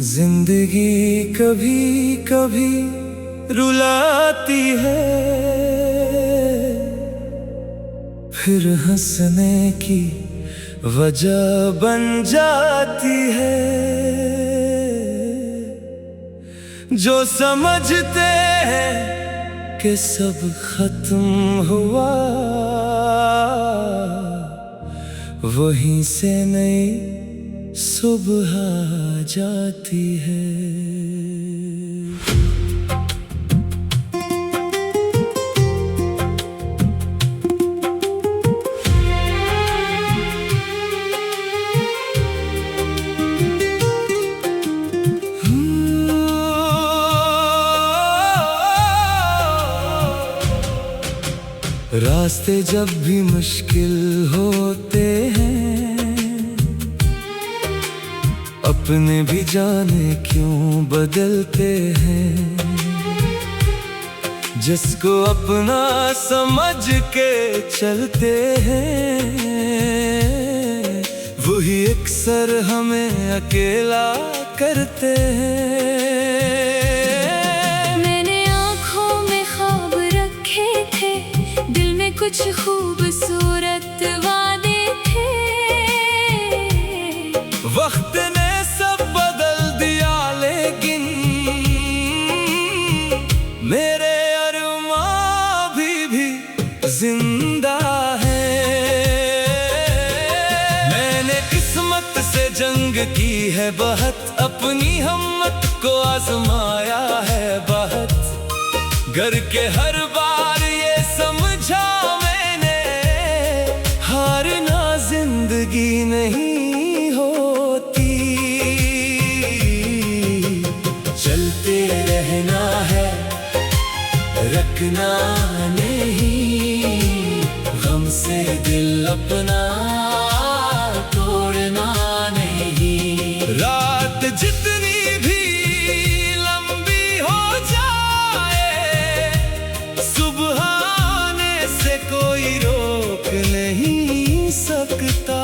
जिंदगी कभी कभी रुलाती है, फिर हंसने की वजह बन जाती है। जो समझते हैं कि सब खत्म हुआ, वहीं से नई सुबह आ जाती है। रास्ते जब भी मुश्किल होते हैं, अपने भी जाने क्यों बदलते हैं। जिसको अपना समझ के चलते हैं, वही अक्सर हमें अकेला करते हैं। कुछ खूबसूरत वादे थे, वक्त ने सब बदल दिया, लेकिन मेरे अरमां भी जिंदा है। मैंने किस्मत से जंग की है बहुत, अपनी हिम्मत को आजमाया है बहुत। घर के हर बार ये समझा मैंने, हारना जिंदगी नहीं होती। चलते रहना है, रखना नहीं, गम से दिल अपना तोड़ना नहीं। रात जितनी भी लंबी हो जाए, सुबह आने से कोई रोक नहीं सकता।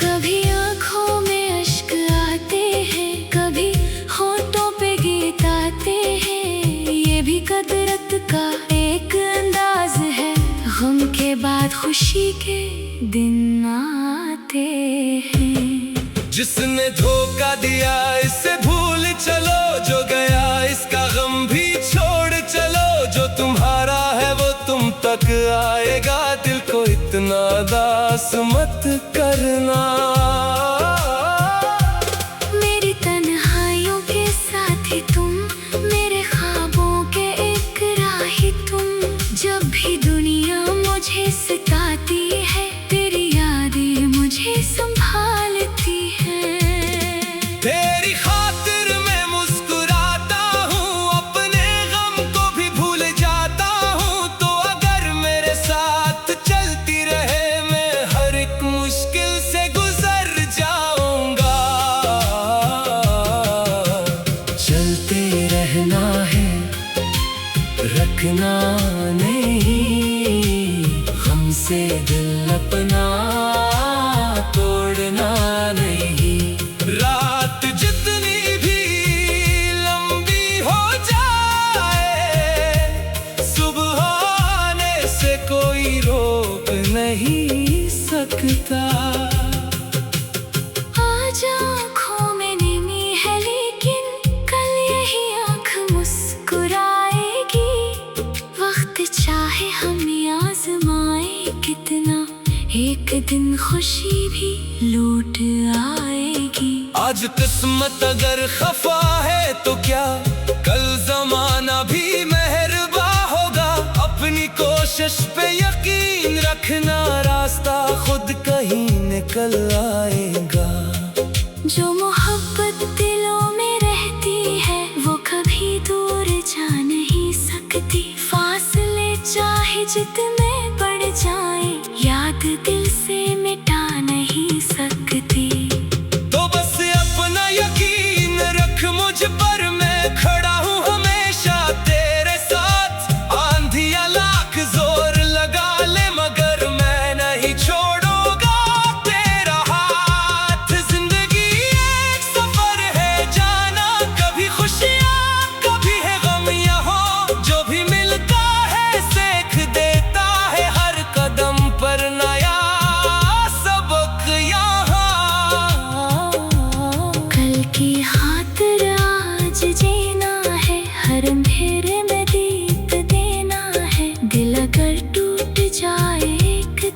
कभी आँखों में अश्क आते हैं, कभी होठों पे गीत आते हैं। ये भी कुदरत का एक अंदाज है, गम के बाद खुशी के दिन आते हैं। जिसने धोखा दिया इसे भूल चलो, जो गया इसका गम भी छोड़ चलो। जो तुम्हारा है वो तुम तक आएगा, दिल को इतना दास मत करना। मेरी तन्हाइयों के साथी तुम, मेरे ख्वाबों के एक राही तुम। जब भी दुनिया मुझे सताती है, तेरी यादें मुझे संभालती हैं। तेरी खातिर मैं मुस्कुराता हूँ, अपने गम को भी भूल जाता हूँ। तो अगर मेरे साथ चलती रहे, मैं हर एक मुश्किल से गुजर जाऊंगा। चलते रहना है, रखना नहीं, गम से दिल अपना तोड़ना नहीं। रात जितनी भी लंबी हो जाए, सुबह आने से कोई रोक नहीं सकता। आज आँखों में नमी है, लेकिन कल यही आँख मुस्कुराएगी। वक्त चाहे हम आजमाए कितना, एक दिन खुशी भी लौट आएगी। आज किस्मत अगर खफा है तो क्या, कल जमाना भी मेहरबा होगा। अपनी कोशिश पे यकीन रखना, रास्ता खुद कहीं निकल आएगा। जो मोहब्बत दिलों में रहती है, वो कभी दूर जा नहीं सकती। फासले चाहे जितने बढ़ जाए, याद दिल से मिटा नहीं सकती। तो बस अपना यकीन रख मुझ पर, मैं खड़ा हूँ हमेशा तेरे साथ। आंधियाँ लाख जोर लगा ले, मगर मैं नहीं छोड़ूंगा तेरा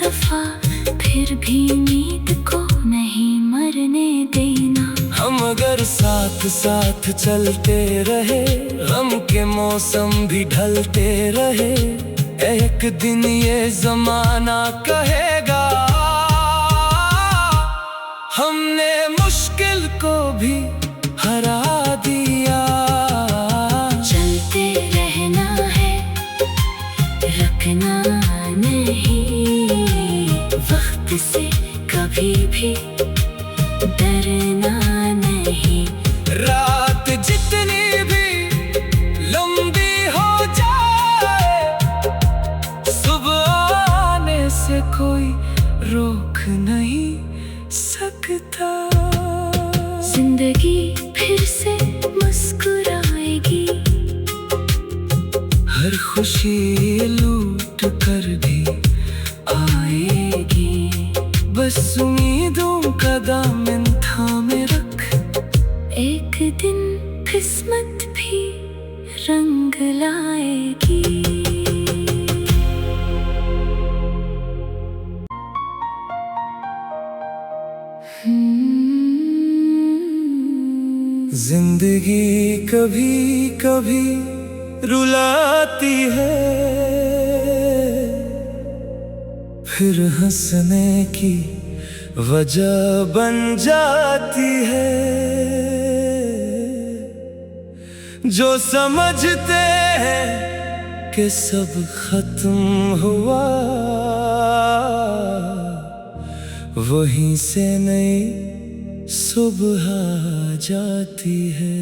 दफा, फिर भी नींद को नहीं मरने देना। हम अगर साथ साथ चलते रहे, गम के मौसम भी ढलते रहे, एक दिन ये जमाना कहेगा हमने मुश्किल को भी हरा दिया। चलते रहना है, रखना नहीं, वक्त से कभी भी डरना नहीं। रात जितनी भी लंबी हो जाए, सुबह आने से कोई रोक नहीं सकता। जिंदगी फिर से मुस्कुराएगी, हर खुशी लूट कर भी आएगी। बस उम्मीदों का दामन थामे रख, एक दिन किस्मत भी रंग लाएगी। जिंदगी कभी कभी रुलाती है, फिर हंसने की वजह बन जाती है। जो समझते हैं कि सब खत्म हुआ, वहीं से नई सुबह आ जाती है।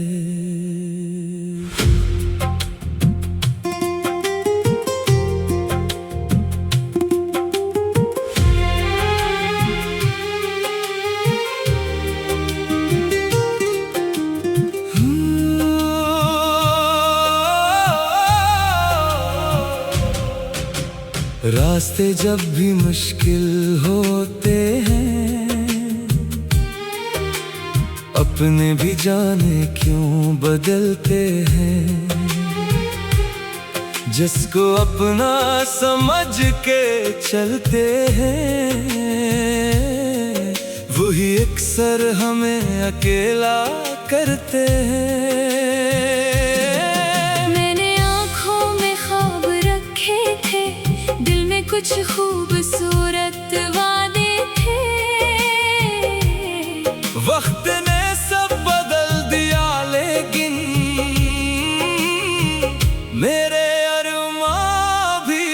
रास्ते जब भी मुश्किल होते हैं, अपने भी जाने क्यों बदलते हैं। जिसको अपना समझ के चलते हैं, वही अक्सर हमें अकेला करते हैं। मैंने आँखों में ख्वाब रखे थे, दिल में कुछ खूबसूरत वादे थे। वक्त ने सब बदल दिया, लेकिन मेरे अरमां भी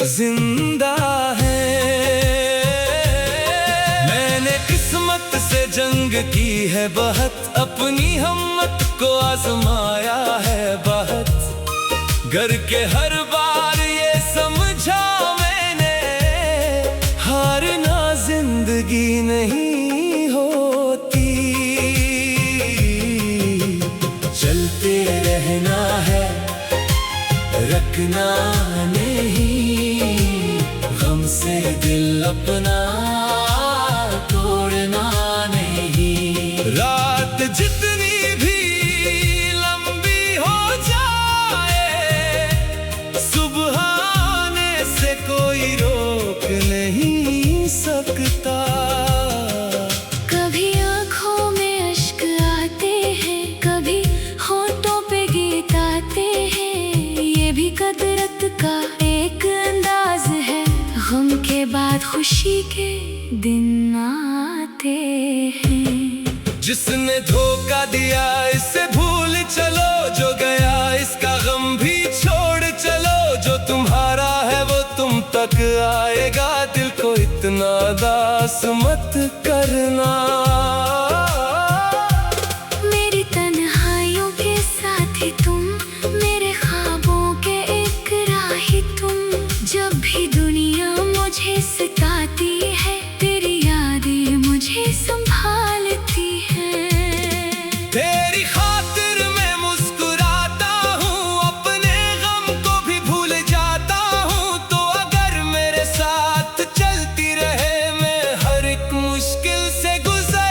जिंदा है। मैंने किस्मत से जंग की है बहुत, अपनी हिम्मत को आजमाया है बहुत। घर के हर बार ये समझा मैंने, हारना जिंदगी नहीं होती। चलते रहना है, रखना नहीं, गम से दिल अपना तोड़ना नहीं। रात जितनी भी लंबी हो जाए, सुबह आने से कोई रोक नहीं सकता। कभी आँखों में अश्क आते हैं, कभी होठों पे गीत आते हैं। ये भी कुदरत का एक अंदाज है, गम के बाद खुशी के दिन आते हैं। जिसने धोखा दिया इसे भूल चलो, जो गया इसका गम भी छोड़ चलो। जो तुम्हारा है वो तुम तक आएगा, दिल को इतना दास मत करना। मेरी तन्हाइयों के साथी तुम, मेरे ख्वाबों के एक राही तुम। जब भी दुनिया मुझे सताती है, तेरी यादें मुझे संभालती हैं। तेरी खातिर मैं मुस्कुराता हूँ, अपने गम को भी भूल जाता हूँ। तो अगर मेरे साथ चलती रहे, मैं हर एक मुश्किल से गुजर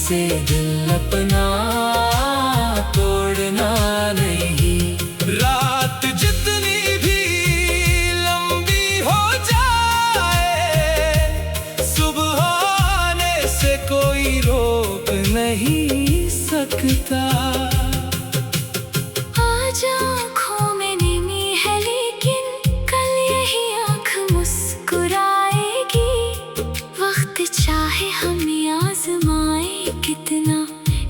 से दिल अपना तोड़ना नहीं। रात जितनी भी लंबी हो जाए, सुबह आने से कोई रोक नहीं सकता। आज आँखों में नीमी है लेकिन कल यही आँख मुस्कुराएगी। वक्त चाहे हम आजमाए कितना,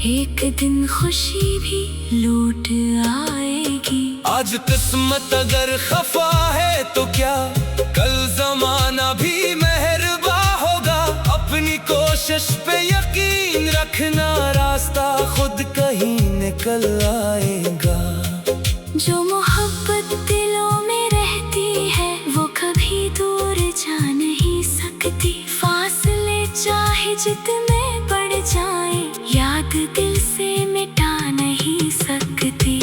एक दिन खुशी भी लौट आएगी। आज किस्मत अगर खफा है तो क्या, कल जमाना भी मेहरबा होगा। अपनी कोशिश पे यकीन रखना, रास्ता खुद कहीं निकल आएगा। जो मोहब्बत दिलों में रहती है वो कभी दूर जा नहीं सकती। फासले चाहे जितने बढ़ जाए, याद दिल से मिटा नहीं सकती।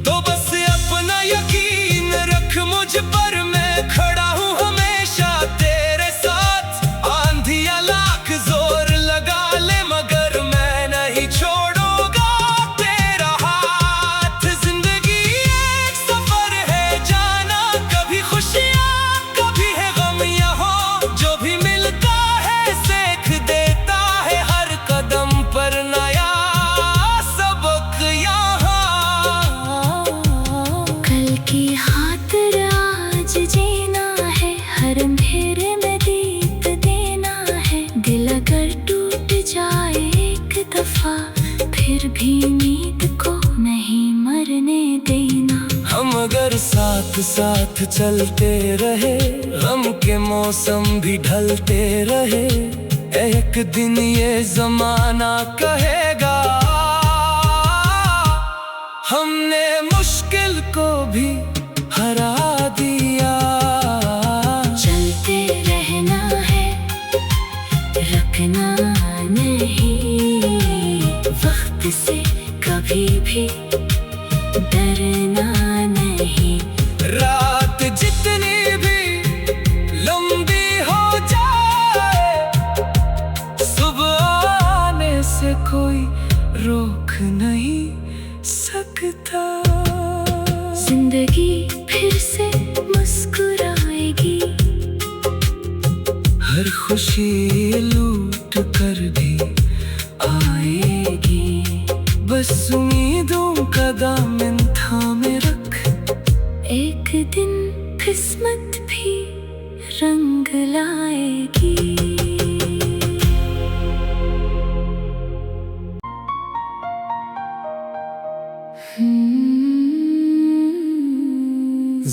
तो बस अपना यकीन रख मुझ पर, मैं खड़ा हूँ हमेशा तेरे साथ। आंधिया लाख जोर लगा ले मगर मैं नहीं छोड़ूंगा तेरा हाथ। जिंदगी एक सफर है जाना, कभी खुशियाँ कभी है गम। यहाँ जो भी मिलता है सीख देता है, हर कदम पर नया सबक यहाँ। कल की खातिर आज जीना है, हर अंधेरे में दीप देना है। दिल अगर टूट जाए एक दफा, फिर भी नींद को नहीं मरने देना। हम अगर साथ साथ चलते रहे, गम के मौसम भी ढलते रहे। एक दिन ये जमाना कहेगा, हमने मुश्किल को भी हरा दिया। चलते रहना है, रखना नहीं, वक्त से कभी भी डरना नहीं। रात जितनी भी लंबी हो जाए, सुबह आने से कोई रोक नहीं सकता। जिंदगी फिर से मुस्कुराएगी, हर खुशी लूट कर भी आएगी। बस उम्मीदों का दामन थामे रख, एक दिन किस्मत भी रंग लाएगी।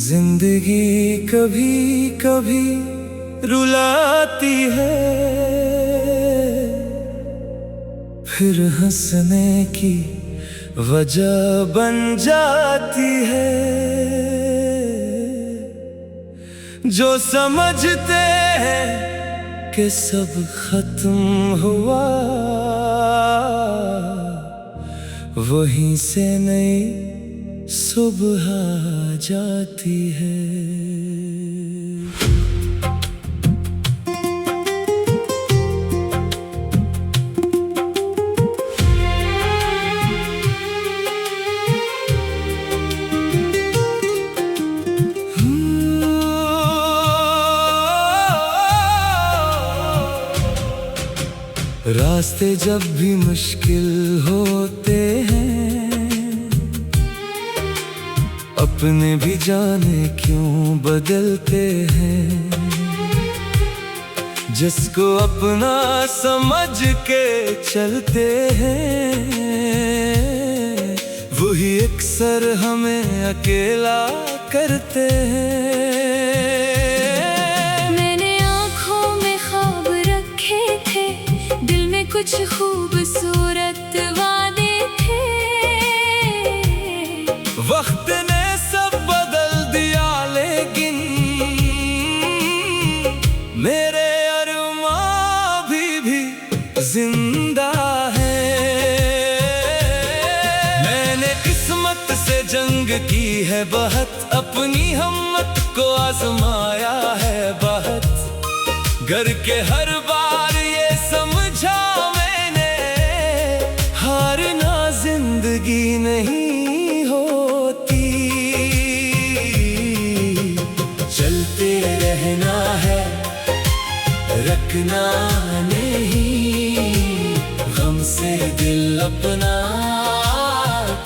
जिंदगी कभी कभी रुलाती है, फिर हंसने की वजह बन जाती है। जो समझते हैं कि सब खत्म हुआ, वहीं से नई सुबह आ जाती है। रास्ते जब भी मुश्किल होते हैं, अपने भी जाने क्यों बदलते हैं। जिसको अपना समझ के चलते हैं, वही अक्सर हमें अकेला करते हैं। मैंने आँखों में ख्वाब रखे थे, दिल में कुछ खूबसूरत वादे थे। वक्त ने सब बदल दिया लेकिन मेरे अरमां भी जिंदा है। मैंने किस्मत से जंग की है बहुत, अपनी हिम्मत को आजमाया है बहुत। घर के हर बार ये समझा मैंने, हमसे दिल अपना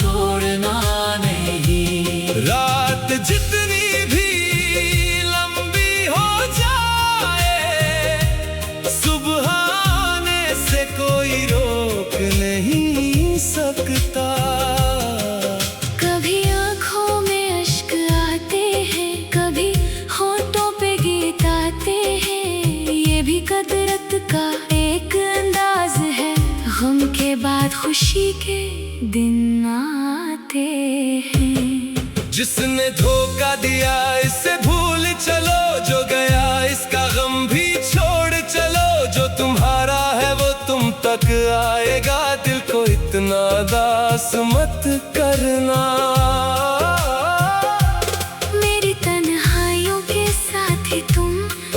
तोड़ना नहीं। रात जितनी भी लंबी हो जाए, सुबह आने से कोई रोक नहीं सकता। कभी आँखों में अश्क आते हैं, कभी होठों पे गीत आते हैं। ये भी कुदरत का एक अंदाज है, गम के बाद खुशी के दिन आते हैं। जिसने धोखा दिया इसे भूल चलो, जो गया इसका गम भी छोड़ चलो। जो तुम्हारा है वो तुम तक आएगा, दिल को इतना दास मत करना। मेरी तन्हाइयों के साथी तुम,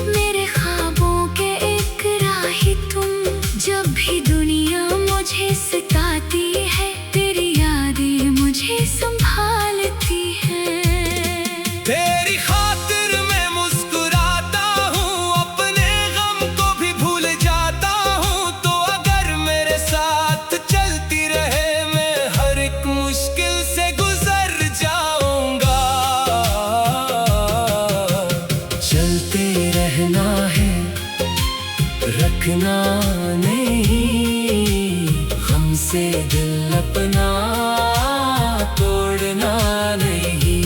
मेरे ख्वाबों के एक राही तुम। जब भी दुनिया मुझे सताती है, तेरी यादें मुझे संभालती हैं। तेरी खातिर मैं मुस्कुराता हूँ, अपने गम को भी भूल जाता हूँ। तो अगर मेरे साथ चलती रहे, मैं हर एक मुश्किल से गुजर जाऊंगा। चलते रहना है, रखना नहीं, हमसे दिल अपना तोड़ना नहीं।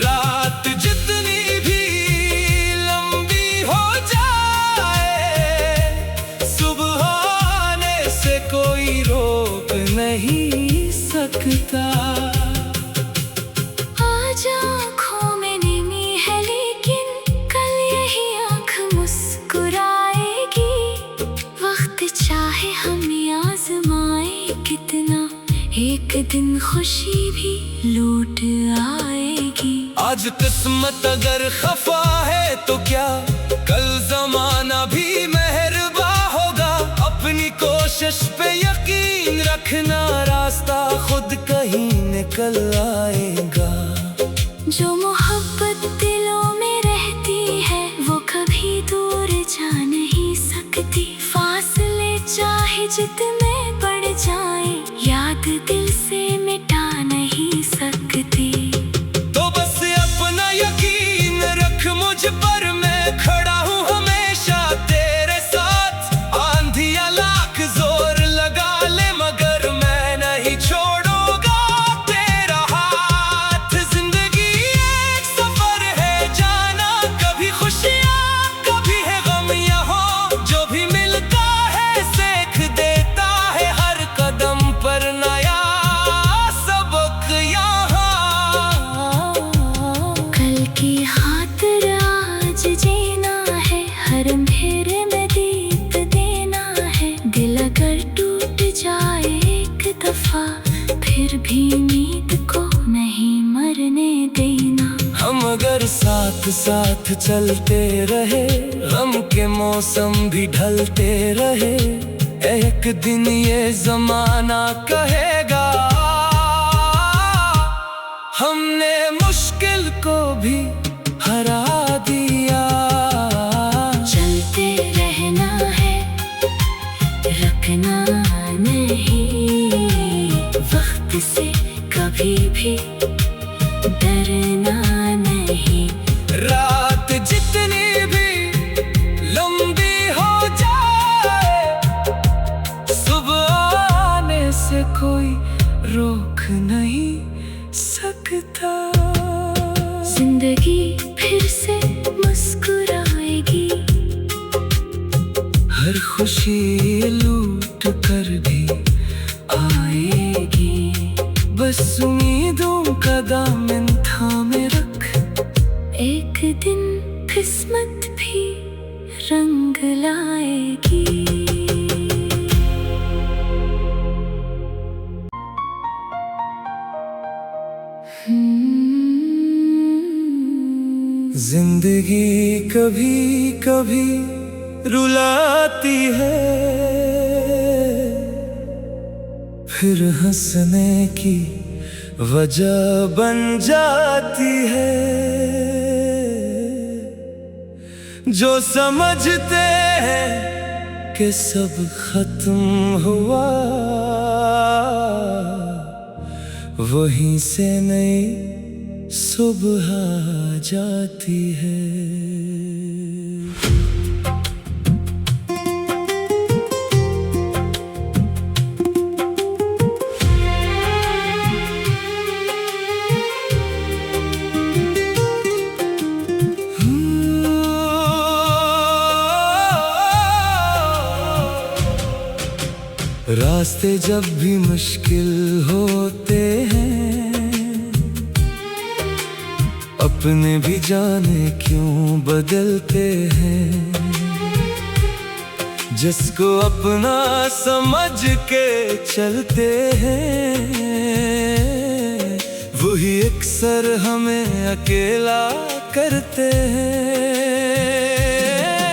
रात जितनी भी लंबी हो जाए, सुबह आने से कोई रोक नहीं सकता। आज आँखों में नमी है, लेकिन कल यही आँख मुस्कुराएगी। वक्त चाहे हमें आजमाए कितना, एक दिन खुशी भी लौट आएगी। आज किस्मत अगर खफा है तो क्या, कल जमाना भी मेहरबा होगा। अपनी कोशिश पे यकीन रखना, रास्ता खुद कहीं निकल आएगा। जो मोहब्बत दिलों में रहती है, वो कभी दूर जा नहीं सकती। फासले चाहे जितने बढ़ जाए, याद दिल से मिटा नहीं सकती। तो बस अपना यकीन रख मुझ पर, मैं खड़ा हूँ हमेशा तेरे साथ। आंधियाँ लाख जोर लगा ले, मगर मैं नहीं छोड़ूंगा तेरा हाथ। जिंदगी एक सफर है जाना, कभी खुशियाँ कभी है गम। यहाँ जो भी मिलता है सीख देता है, हर कदम पर नया सबक यहाँ। कल की खातिर आज जीना है, हर अंधेरे में दीप देना है। दिल अगर टूट जाए एक दफा, फिर भी नींद को नहीं मरने देना। हम अगर साथ साथ चलते रहे, गम के मौसम भी ढलते रहे। एक दिन ये जमाना कहेगा, हमने मुश्किल को भी हरा दिया। चलते रहना है, रखना नहीं। वक्त से कभी भी डरना नहीं। रात जितनी भी लंबी हो जाए, सुबह आने से कोई रोक नहीं सकता। जिंदगी फिर से मुस्कुराएगी, हर खुशी लूट कर भी आएगी। बस उम्मीदों का दामन थामे रख, एक दिन किस्मत भी रंग लाएगी। जिंदगी कभी कभी रुलाती है, फिर हंसने की वजह बन जाती है। जो समझते हैं कि सब खत्म हुआ, वहीं से नई सुबह आ जाती है। रास्ते जब भी मुश्किल होते हैं, अपने भी जाने क्यों बदलते हैं। जिसको अपना समझ के चलते हैं, वही अक्सर हमें अकेला करते हैं।